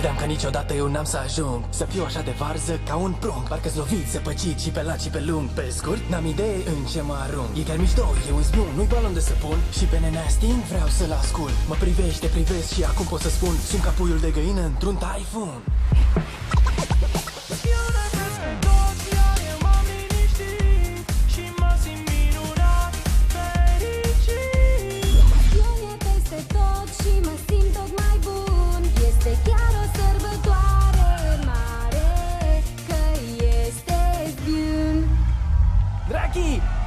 Credeam că niciodată eu n-am să ajung să fiu așa de varză ca un prunc. Parcă-s lovit, săpăcit și pe lat și pe lung. Pe scurt, n-am idee în ce mă arunc. E chiar mișto, e un zbiun, nu-i balon de săpun. Și pe nenea Sting vreau să-l ascult. Mă privește, privesc și acum pot să spun: sunt ca puiul de găină într-un taifun.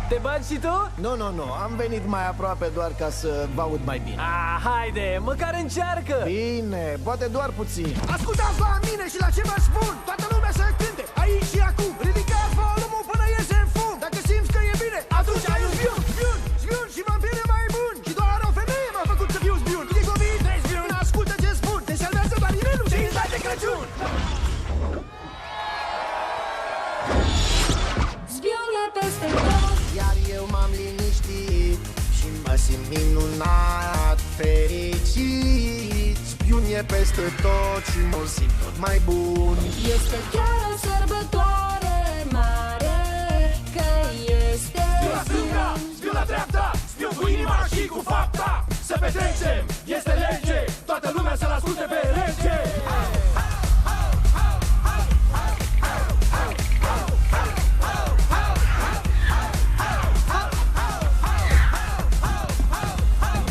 Te bagi și tu? Nu, am venit mai aproape doar ca să vă aud mai bine. Haide, măcar încearcă! Bine, poate doar puțin. Ascultați la mine și la ce vă spun. Toată lumea să cânte, aici și acum. Ridicați volumul până iese în fum. Dacă simți că e bine, atunci ai un zbiun. Zbiun și vampire mai bun. Și doar o femeie m-a făcut să fiu zbiun. E COVID, zbiun, ascultă ce spun. Te salvează doar inelul și îți de Crăciun. Zbiun e peste tot. Iar eu m-am liniștit și mă simt minunat, fericit. Zbiun e peste tot și mă simt tot mai bun. Este chiar o sărbătoare mare, că este Zbiun la stânga, zbiun la dreapta, zbiun cu inima și cu fapta. Să petrecem, este lege, toată lumea să-l asculte pe